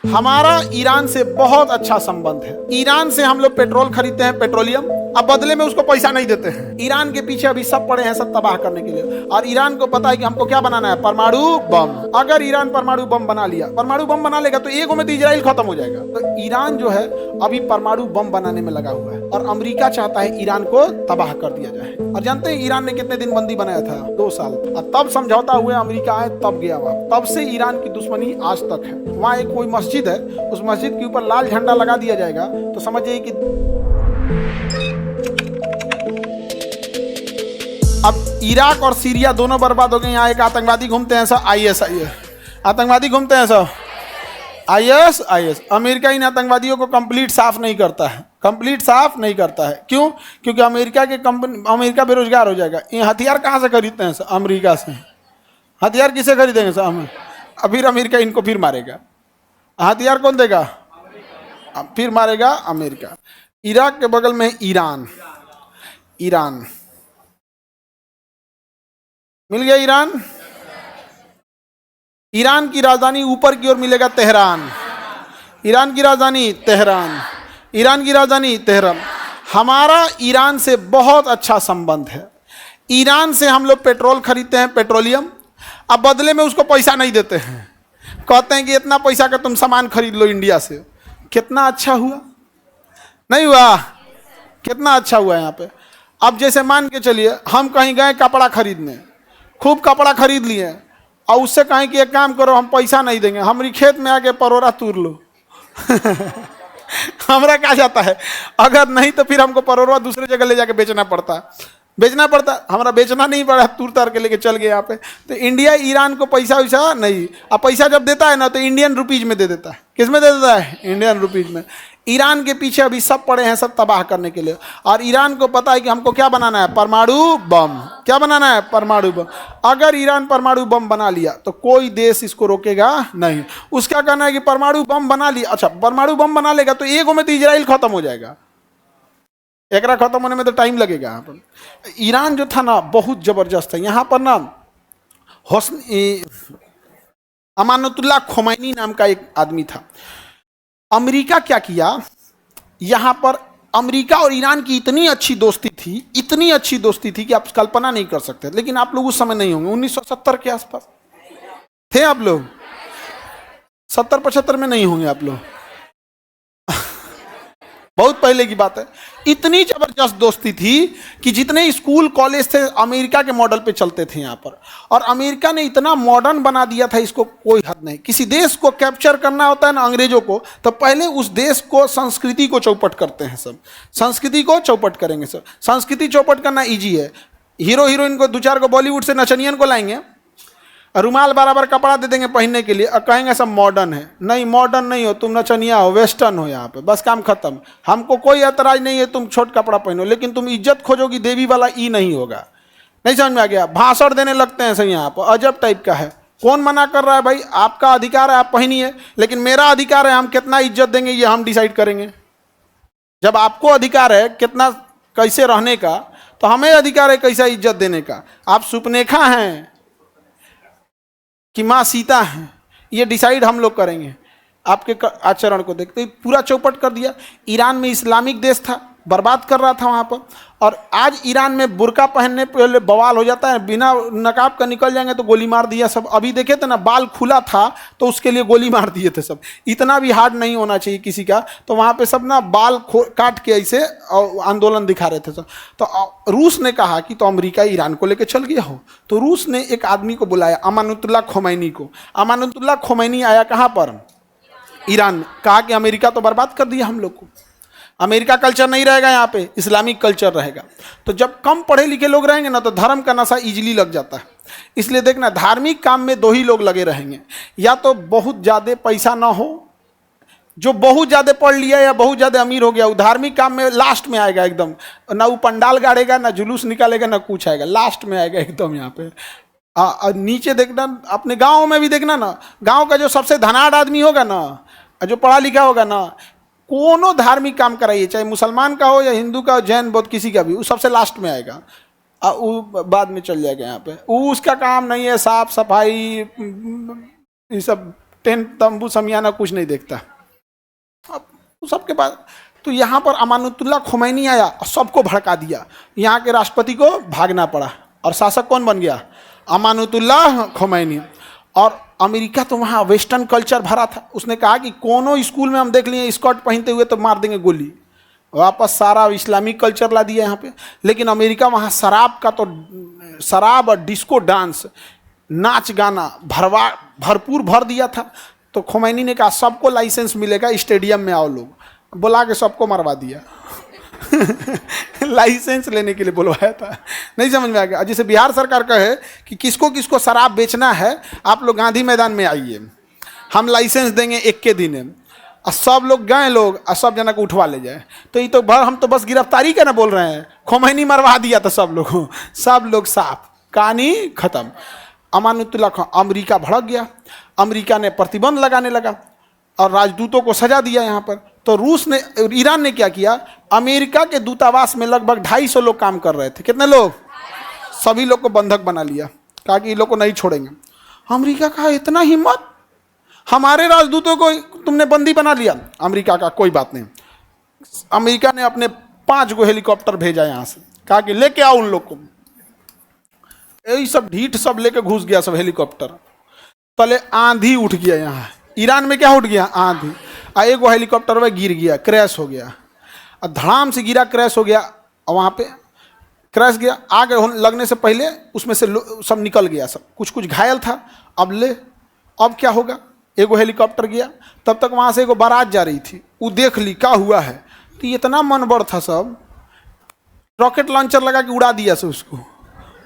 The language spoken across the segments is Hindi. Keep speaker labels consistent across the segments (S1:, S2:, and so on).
S1: हमारा ईरान से बहुत अच्छा संबंध है। ईरान से हम लोग पेट्रोल खरीदते हैं, पेट्रोलियम, अब बदले में उसको पैसा नहीं देते हैं। ईरान के पीछे अभी सब पड़े हैं, सब तबाह करने के लिए। और ईरान को पता है कि हमको क्या बनाना है, परमाणु बम। अगर ईरान परमाणु बम बना लिया, परमाणु बम बना लेगा तो एक में तो इजराइल खत्म हो जाएगा। तो ईरान जो है अभी परमाणु बम बनाने में लगा हुआ है और अमेरिका चाहता है ईरान को तबाह कर दिया जाए। और जानते हैं ईरान ने कितने दिन बंदी बनाया था? 2 साल। और तब समझौता हुए अमेरिका आए, तब गया वहां। तब से ईरान की दुश्मनी आज तक है। वहाँ एक कोई मस्जिद है, उस मस्जिद के ऊपर लाल झंडा लगा दिया जाएगा तो समझ जाइए कि अब इराक और सीरिया दोनों बर्बाद हो गए। यहाँ एक आतंकवादी घूमते हैं सब, IS आतंकवादी घूमते हैं सब, IS। अमेरिका इन आतंकवादियों को कंप्लीट साफ नहीं करता है, कंप्लीट साफ नहीं करता है। क्यों? क्योंकि अमेरिका बेरोजगार हो जाएगा। ये हथियार कहाँ से खरीदते हैं सर? अमेरिका से। हथियार किसे खरीदेंगे सर? हम। फिर अमेरिका इनको फिर मारेगा। हथियार कौन देगा? फिर मारेगा अमेरिका। इराक के बगल में ईरान मिल गया। ईरान की राजधानी ऊपर की ओर मिलेगा तेहरान। ईरान की राजधानी तेहरान। हमारा ईरान से बहुत अच्छा संबंध है। ईरान से हम लोग पेट्रोल खरीदते हैं, पेट्रोलियम, अब बदले में उसको पैसा नहीं देते हैं। कहते हैं कि इतना पैसा का तुम सामान खरीद लो इंडिया से। कितना अच्छा हुआ? नहीं हुआ? कितना अच्छा हुआ यहाँ पे। अब जैसे मान के चलिए हम कहीं गए कपड़ा खरीदने, खूब कपड़ा खरीद लिए और उससे कहें कि एक काम करो, हम पैसा नहीं देंगे, हमारी खेत में आके परोरा तूर लो। हमरा क्या जाता है? अगर नहीं तो फिर हमको परोरा दूसरे जगह ले जाके बेचना पड़ता। हमारा बेचना नहीं पड़ा, तूर तार के लेके चल गए यहाँ पे। तो इंडिया ईरान को पैसा वैसा नहीं, अब पैसा जब देता है ना तो इंडियन रुपीज में दे देता है। किस में दे देता है? इंडियन रुपीज में। ईरान के पीछे अभी सब पड़े हैं, सब तबाह करने के लिए। और ईरान को पता है कि हमको क्या बनाना है, परमाणु बम। क्या बनाना है? परमाणु बम। अगर ईरान परमाणु बम बना लिया तो कोई देश इसको रोकेगा नहीं। उसका कहना है कि परमाणु बम बना लिया, अच्छा परमाणु बम बना लेगा तो एक में तो इजराइल खत्म हो जाएगा। एकरा खत्म होने में तो टाइम लगेगा। यहाँ पर ईरान जो था ना बहुत जबरदस्त है। यहाँ पर ना अमानतुल्लाह खोमैनी नाम का एक आदमी था। अमेरिका क्या किया, यहाँ पर अमेरिका और ईरान की इतनी अच्छी दोस्ती थी कि आप कल्पना नहीं कर सकते। लेकिन आप लोग उस समय नहीं होंगे, 1970 के आसपास थे आप लोग, 70-75 में नहीं होंगे आप लोग, बहुत पहले की बात है। इतनी जबरदस्त दोस्ती थी कि जितने स्कूल कॉलेज थे अमेरिका के मॉडल पे चलते थे यहाँ पर। और अमेरिका ने इतना मॉडर्न बना दिया था, इसको कोई हद नहीं। किसी देश को कैप्चर करना होता है ना अंग्रेजों को, तो पहले उस देश को संस्कृति को चौपट करते हैं सब। संस्कृति को चौपट करेंगे सब। संस्कृति चौपट करना ईजी है। हीरो हीरोइन को 2-4 को बॉलीवुड से नचनियन को लाएंगे, रुमाल बराबर कपड़ा दे देंगे पहनने के लिए और कहेंगे सब मॉडर्न है। नहीं, मॉडर्न नहीं हो तुम, नचनिया हो, वेस्टर्न हो यहाँ पे, बस काम खत्म। हमको कोई ऐतराज नहीं है तुम छोट कपड़ा पहनो, लेकिन तुम इज्जत खोजोगी देवी वाला ई नहीं होगा। नहीं समझ में आ गया? भाषण देने लगते हैं सही यहाँ पर, अजब टाइप का है। कौन मना कर रहा है भाई? आपका अधिकार है, आप पहनिए, लेकिन मेरा अधिकार है हम कितना इज्जत देंगे ये हम डिसाइड करेंगे। जब आपको अधिकार है कितना कैसे रहने का, तो हमें अधिकार है कैसा इज्जत देने का। आप सुपनेखा हैं कि माँ सीता हैं, ये डिसाइड हम लोग करेंगे। आपके आचरण को देखते पूरा चौपट कर दिया। ईरान में इस्लामिक देश था, बर्बाद कर रहा था वहाँ पर। और आज ईरान में बुर्का पहनने पहले बवाल हो जाता है, बिना नकाब का निकल जाएंगे तो गोली मार दिया सब। अभी देखे थे ना, बाल खुला था तो उसके लिए गोली मार दिए थे सब। इतना भी हार्ड नहीं होना चाहिए किसी का। तो वहाँ पे सब ना बाल काट के ऐसे आंदोलन दिखा रहे थे सब। तो रूस ने कहा कि तो अमेरिका ईरान को लेकर चल गया हो। तो रूस ने एक आदमी को बुलाया, अमानतुल्लाह खोमैनी को। अमानतुल्लाह खोमैनी आया कहाँ पर? ईरान में। कहा कि अमेरिका तो बर्बाद कर दिया हम लोग को, अमेरिका कल्चर नहीं रहेगा यहाँ पे, इस्लामिक कल्चर रहेगा। तो जब कम पढ़े लिखे लोग रहेंगे ना तो धर्म का नशा इजीली लग जाता है। इसलिए देखना, धार्मिक काम में 2 ही लोग लगे रहेंगे, या तो बहुत ज़्यादा पैसा ना हो, जो बहुत ज़्यादा पढ़ लिया या बहुत ज़्यादा अमीर हो गया, वो धार्मिक काम में लास्ट में आएगा एकदम। ना वो पंडाल गाड़ेगा, ना जुलूस निकालेगा, ना कुछ आएगा, लास्ट में आएगा एकदम यहाँ पे। नीचे देखना, अपने गाँव में भी देखना ना, गाँव का जो सबसे धनाढ़ आदमी होगा ना, जो पढ़ा लिखा होगा ना, कोनो धार्मिक काम कराइए, चाहे मुसलमान का हो या हिंदू का, जैन, बौद्ध, किसी का भी, वो सबसे लास्ट में आएगा। वो बाद में चल जाएगा यहाँ पे। वो उसका काम नहीं है साफ सफाई, ये सब टेंट तंबू समियाना कुछ नहीं देखता। अब सबके पास, तो यहाँ पर अमानुतुल्लाह खुमैनी आया और सबको भड़का दिया। यहाँ के राष्ट्रपति को भागना पड़ा और शासक कौन बन गया? अमानुतुल्लाह खुमैनी। और अमेरिका तो वहाँ वेस्टर्न कल्चर भरा था, उसने कहा कि कोनो स्कूल में हम देख लिए स्कर्ट पहनते हुए तो मार देंगे गोली। वापस सारा इस्लामिक कल्चर ला दिया यहाँ पे। लेकिन अमेरिका वहाँ शराब का तो, शराब और डिस्को डांस, नाच गाना भरपूर भर दिया था। तो खुमैनी ने कहा सबको लाइसेंस मिलेगा, स्टेडियम में आओ लोग, बुला के सबको मरवा दिया। लाइसेंस लेने के लिए बुलवाया था। नहीं समझ में आ गया? जैसे बिहार सरकार कहे कि किसको किसको शराब बेचना है, आप लोग गांधी मैदान में आइए, हम लाइसेंस देंगे 1 के दिन। और सब लोग गए लोग और सब जना को उठवा ले जाए। तो ये तो हम तो बस गिरफ्तारी का ना बोल रहे हैं, खुमैनी मरवा दिया था सब लोगों, सब लोग साफ, कहानी खत्म। अमानुतुल्लाह अमेरिका भड़क गया, अमेरिका ने प्रतिबंध लगाने लगा और राजदूतों को सजा दिया यहाँ पर। तो रूस ने, ईरान ने क्या किया, अमेरिका के दूतावास में लगभग 250 लोग काम कर रहे थे। कितने लोग? सभी लोग को बंधक बना लिया, कहा कि ये लोग को नहीं छोड़ेंगे। अमेरिका का इतना हिम्मत, हमारे राजदूतों को तुमने बंदी बना लिया। अमेरिका का कोई बात नहीं, अमेरिका ने अपने 5 गो हेलीकॉप्टर भेजा यहाँ से, कहा कि लेके आओ उन लोग को। यही सब ढीठ सब लेके घुस गया सब हेलीकॉप्टर तले। आंधी उठ गया यहाँ ईरान में, क्या उठ गया? आंधी। एक वो हेलीकॉप्टर वह गिर गया, क्रैश हो गया, और धड़ाम से गिरा, क्रैश हो गया। और वहाँ पे क्रैश गया, आग लगने से पहले उसमें से सब निकल गया, सब कुछ कुछ घायल था। अब क्या होगा? एगो हेलीकॉप्टर गया, तब तक वहाँ से एगो बारात जा रही थी, वो देख ली क्या हुआ है। तो इतना मनबड़ था, सब रॉकेट लॉन्चर लगा के उड़ा दिया सब उसको,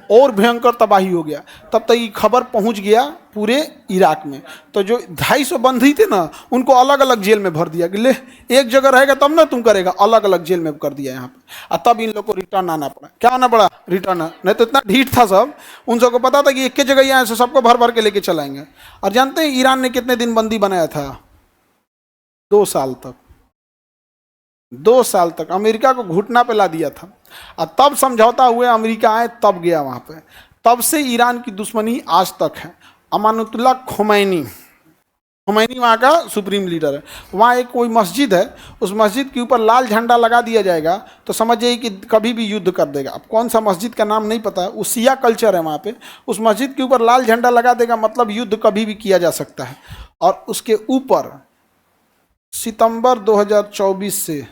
S1: और भयंकर तबाही हो गया। तब तक ये खबर पहुंच गया पूरे इराक में। तो जो 250 बंदी थे ना, उनको अलग अलग जेल में भर दिया कि ले एक जगह रहेगा तब ना तुम करेगा, अलग अलग जेल में कर दिया यहाँ पे। और तब इन लोग को रिटर्न आना पड़ा। क्या आना पड़ा? रिटर्न। नहीं तो इतना ढीठ था सब, उन सबको पता था कि एक ही जगह यहाँ से सबको भर भर के लेके चलाएंगे। और जानते हैं ईरान ने कितने दिन बंदी बनाया था? 2 साल तक। 2 साल तक अमेरिका को घुटना पे ला दिया था। और तब समझौता हुए, अमेरिका आए तब गया वहाँ पे। तब से ईरान की दुश्मनी आज तक है। अमानुतुल्लाह खुमैनी वहाँ का सुप्रीम लीडर है। वहाँ एक कोई मस्जिद है, उस मस्जिद के ऊपर लाल झंडा लगा दिया जाएगा तो समझ जाइए कि कभी भी युद्ध कर देगा। अब कौन सा मस्जिद का नाम नहीं पता, वो शिया कल्चर है वहाँ पे। उस मस्जिद के ऊपर लाल झंडा लगा देगा मतलब युद्ध कभी भी किया जा सकता है। और उसके ऊपर सितंबर 2024 से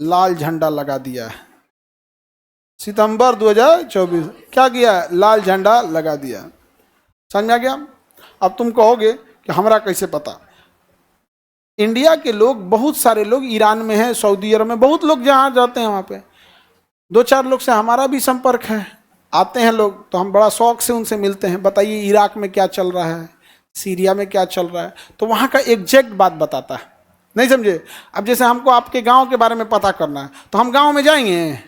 S1: लाल झंडा लगा दिया है। सितंबर 2024 क्या किया है? लाल झंडा लगा दिया। समझ में आ गया? अब तुम कहोगे कि हमरा कैसे पता? इंडिया के लोग, बहुत सारे लोग ईरान में हैं, सऊदी अरब में, बहुत लोग जहाँ जाते हैं वहाँ पे 2-4 लोग से हमारा भी संपर्क है। आते हैं लोग तो हम बड़ा शौक से उनसे मिलते हैं, बताइए इराक में क्या चल रहा है, सीरिया में क्या चल रहा है, तो वहाँ का एग्जैक्ट बात बताता है। नहीं समझे? अब जैसे हमको आपके गांव के बारे में पता करना है तो हम गांव में जाएंगे,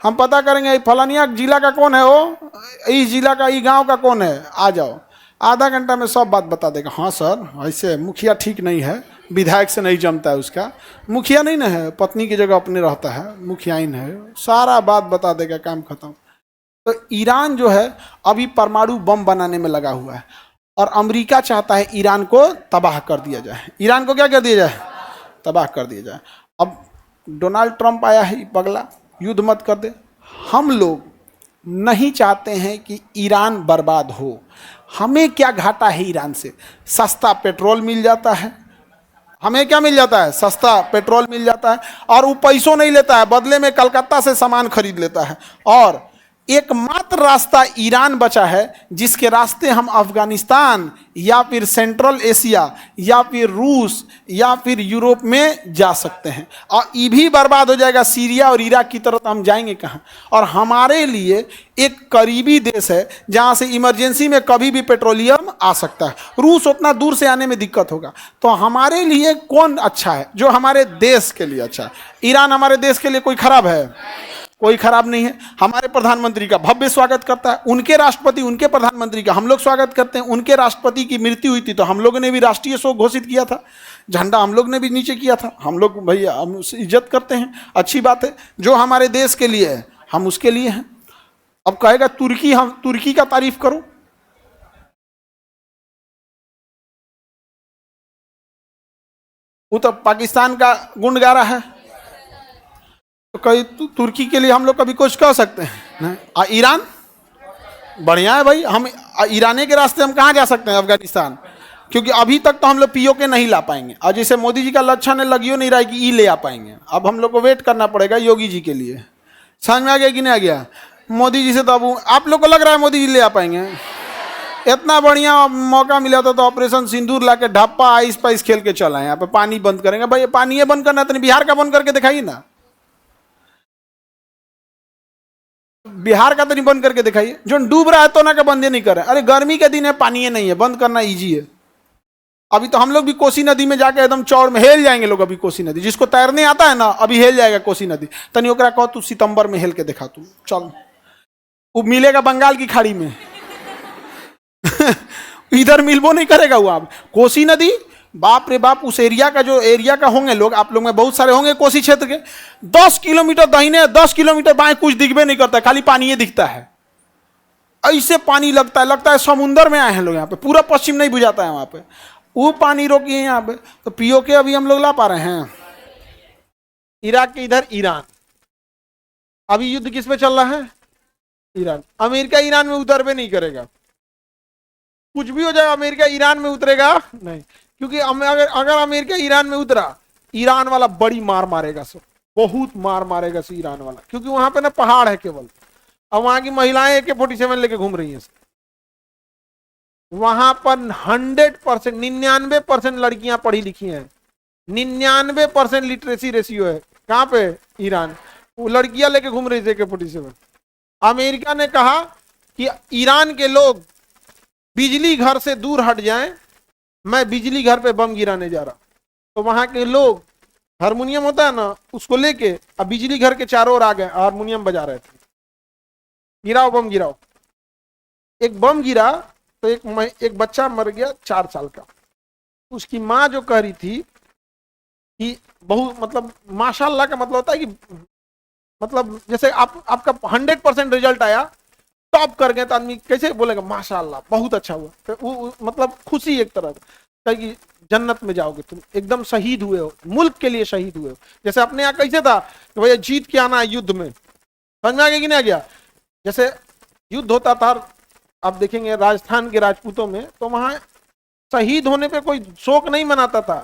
S1: हम पता करेंगे फलानिया जिला का कौन है, वो इस जिला का, इस गांव का कौन है, आ जाओ। आधा घंटा में सब बात बता देगा। हाँ सर, ऐसे मुखिया ठीक नहीं है, विधायक से नहीं जमता है उसका, मुखिया नहीं ना है, पत्नी की जगह अपने रहता है, मुखियाइन है, सारा बात बता देगा, काम खत्म। तो ईरान जो है अभी परमाणु बम बनाने में लगा हुआ है और अमेरिका चाहता है ईरान को तबाह कर दिया जाए। ईरान को क्या कर दिया जाए? तबाह कर दिया जाए। अब डोनाल्ड ट्रंप आया है, पगला युद्ध मत कर दे। हम लोग नहीं चाहते हैं कि ईरान बर्बाद हो। हमें क्या घाटा है ईरान से? सस्ता पेट्रोल मिल जाता है, हमें क्या मिल जाता है? सस्ता पेट्रोल मिल जाता है, और वो पैसों नहीं लेता है, बदले में कलकत्ता से सामान खरीद लेता है। और एकमात्र रास्ता ईरान बचा है जिसके रास्ते हम अफगानिस्तान या फिर सेंट्रल एशिया या फिर रूस या फिर यूरोप में जा सकते हैं। और ये भी बर्बाद हो जाएगा सीरिया और इराक की तरफ, हम जाएंगे कहाँ? और हमारे लिए एक करीबी देश है जहाँ से इमरजेंसी में कभी भी पेट्रोलियम आ सकता है। रूस उतना दूर से आने में दिक्कत होगा। तो हमारे लिए कौन अच्छा है? जो हमारे देश के लिए अच्छा है। ईरान हमारे देश के लिए कोई खराब है? कोई खराब नहीं है। हमारे प्रधानमंत्री का भव्य स्वागत करता है, उनके राष्ट्रपति, उनके प्रधानमंत्री का हम लोग स्वागत करते हैं। उनके राष्ट्रपति की मृत्यु हुई थी तो हम लोगों ने भी राष्ट्रीय शोक घोषित किया था, झंडा हम लोग ने भी नीचे किया था। हम लोग भैया हम इज्जत करते हैं, अच्छी बात है। जो हमारे देश के लिए है हम उसके लिए हैं। अब कहेगा तुर्की, हम तुर्की का तारीफ करो, वो तो पाकिस्तान का गुण गा रहा है, तो कई तुर्की के लिए हम लोग कभी कुछ कह सकते हैं नहीं। ईरान बढ़िया है भाई, हम ईरानी के रास्ते हम कहाँ जा सकते हैं, अफगानिस्तान, क्योंकि अभी तक तो हम लोग पीओके नहीं ला पाएंगे, और जैसे मोदी जी का लक्षण है लगियो नहीं रहा है कि ई ले आ पाएंगे, अब हम लोग को वेट करना पड़ेगा योगी जी के लिए। समझ में आ गया कि नहीं आ गया? मोदी जी से तो अब आप लोग को लग रहा है मोदी जी ले आ पाएंगे? इतना बढ़िया मौका मिला था तो ऑपरेशन सिंदूर ला के ढप्पा आइस पाइस खेल के चला है, यहाँ पे पानी बंद करेंगे। भाई पानी ये बंद करना तो नहीं, बिहार का बंद करके दिखाइए ना, बिहार का तो नहीं बंद करके दिखाइए, जो डूब रहा है तो ना का बंद नहीं कर रहे। अरे गर्मी के दिन है, पानी है नहीं है, बंद करना इजी है। अभी तो हम लोग भी कोसी नदी में जाके एकदम चौड़ में हेल जाएंगे लोग। अभी कोसी नदी जिसको तैरने आता है ना अभी हेल जाएगा कोसी नदी। तनी ओकरा कहो तू सितंबर में हेल के दिखा, तू चल, वो मिलेगा बंगाल की खाड़ी में इधर मिलबो नहीं करेगा वो। आप कोसी नदी, बाप रे बाप, उस एरिया का जो एरिया का होंगे लोग, आप लोग में बहुत सारे होंगे कोसी क्षेत्र के, 10 किलोमीटर दाहिने 10 किलोमीटर बाएं कुछ दिखबे नहीं करता, खाली पानी ये दिखता है। ऐसे पानी लगता है समुंदर में आए हैं लोग यहाँ पे, पूरा पश्चिम नहीं बुझाता है वहां पे, वो पानी रोकिए यहाँ पे। तो पीओके अभी हम लोग ला पा रहे हैं। इराक के इधर ईरान, अभी युद्ध किस पे चल रहा है? ईरान। अमेरिका ईरान में उतरबे नहीं करेगा, कुछ भी हो जाए अमेरिका ईरान में उतरेगा नहीं, क्योंकि अगर अमेरिका ईरान में उतरा, ईरान वाला बड़ी मार मारेगा सब, बहुत मार मारेगा से ईरान वाला, क्योंकि वहां पे ना पहाड़ है केवल, और वहां की महिलाएं AK-47 लेके घूम रही हैं। वहां पर 100%, 99% लड़कियां पढ़ी लिखी हैं, 99% लिटरेसी रेशियो है। कहां पे? ईरान। वो लड़कियां लेके घूम रही थी AK-47। अमेरिका ने कहा कि ईरान के लोग बिजली घर से दूर हट जाएं, मैं बिजली घर पे बम गिराने जा रहा। तो वहां के लोग, हारमोनियम होता है ना, उसको लेके अब बिजली घर के चारों ओर आ गए, हारमोनियम बजा रहे थे, गिराओ बम गिराओ। एक बम गिरा तो एक बच्चा मर गया 4 साल का। उसकी माँ जो कह रही थी कि बहुत, मतलब माशाल्लाह का मतलब होता है कि, मतलब जैसे आपका 100% रिजल्ट आया, टॉप कर गए, तो आदमी कैसे बोलेगा माशाल्लाह बहुत अच्छा हुआ, तो वो मतलब खुशी एक तरह कि जन्नत में जाओगे तुम, एकदम शहीद हुए हो, मुल्क के लिए शहीद हुए हो। जैसे अपने यहाँ कैसे था कि भैया जीत के आना है युद्ध में, समझ में आ गया कि नहीं आ गया? जैसे युद्ध होता था, आप देखेंगे राजस्थान के राजपूतों में, तो वहां शहीद होने पे कोई शोक नहीं मनाता था,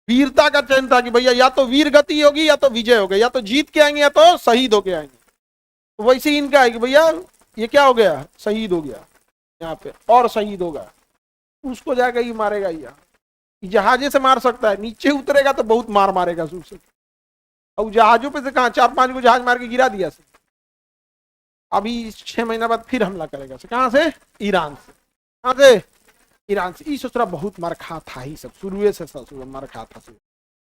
S1: वीरता का चयन था कि भैया या तो वीर गति होगी या तो विजय होगी, या तो जीत के आएंगे या तो शहीद होके आएंगे। तो वैसे ही इनका है कि भैया ये क्या हो गया, शहीद हो गया यहाँ पे, और शहीद होगा, उसको जाकर ही मारेगा। यहाँ जहाजे से मार सकता है, नीचे उतरेगा तो बहुत मार मारेगा सूर से। और जहाजों पे से कहा 4-5 को जहाज मार के गिरा दिया से। अभी 6 महीना बाद फिर हमला करेगा से, कहां से? ईरान से। कहां से? ईरान से। इस सोच रहा बहुत मार खा था ही, सब शुरू से मार खा था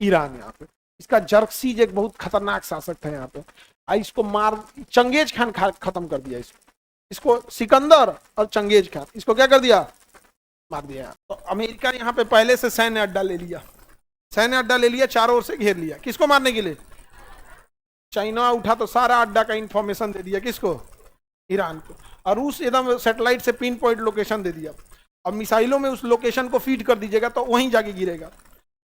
S1: ईरान। यहाँ पे इसका जर्कसीज एक बहुत खतरनाक शासक था यहाँ पे, इसको मार, चंगेज खान खत्म कर दिया इसको सिकंदर और चंगेज खान, इसको क्या कर दिया? मार दिया। तो अमेरिका ने यहाँ पे पहले से सैन्य अड्डा ले लिया, सैन्य अड्डा ले लिया, चारों ओर से घेर लिया। किसको मारने के लिए? चाइना उठा तो सारा अड्डा का इंफॉर्मेशन दे दिया किसको? ईरान को। और रूस एकदम सैटेलाइट से पिन पॉइंट लोकेशन दे दिया। अब मिसाइलों में उस लोकेशन को फीड कर दीजिएगा तो वहीं जाके गिरेगा।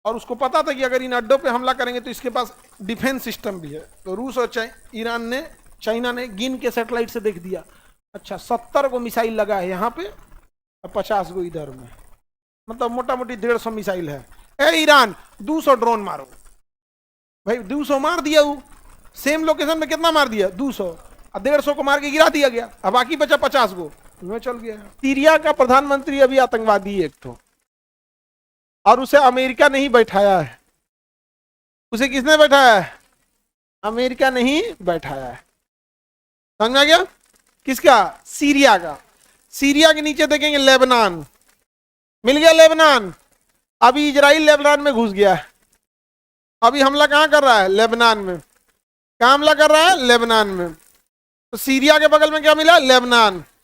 S1: और उसको पता था कि अगर इन अड्डों पे हमला करेंगे तो इसके पास डिफेंस सिस्टम भी है। तो रूस और ईरान ने, चाइना ने गिन के सैटेलाइट से देख दिया, अच्छा 70 को मिसाइल लगा है यहाँ पे और 50 को इधर में, मतलब मोटा मोटी 150 मिसाइल है। ए ईरान 200 ड्रोन मारो। भाई 200 मार दिया, वो सेम लोकेशन में कितना मार दिया? 200। 150 को मार के गिरा दिया गया, अब बाकी बचा 50 को, में चल गया। सीरिया का प्रधानमंत्री अभी आतंकवादी एक तो, और उसे अमेरिका ने ही बैठाया है। उसे किसने बैठाया है? अमेरिका ने ही बैठाया है। समझ में आ गया? किसका? सीरिया का। सीरिया के नीचे देखेंगे लेबनान, मिल गया लेबनान। अभी इजराइल लेबनान में घुस गया है। अभी हमला कहां कर रहा है? लेबनान में। कहां हमला कर रहा है? लेबनान में। तो सीरिया के बगल में क्या मिला? लेबनान।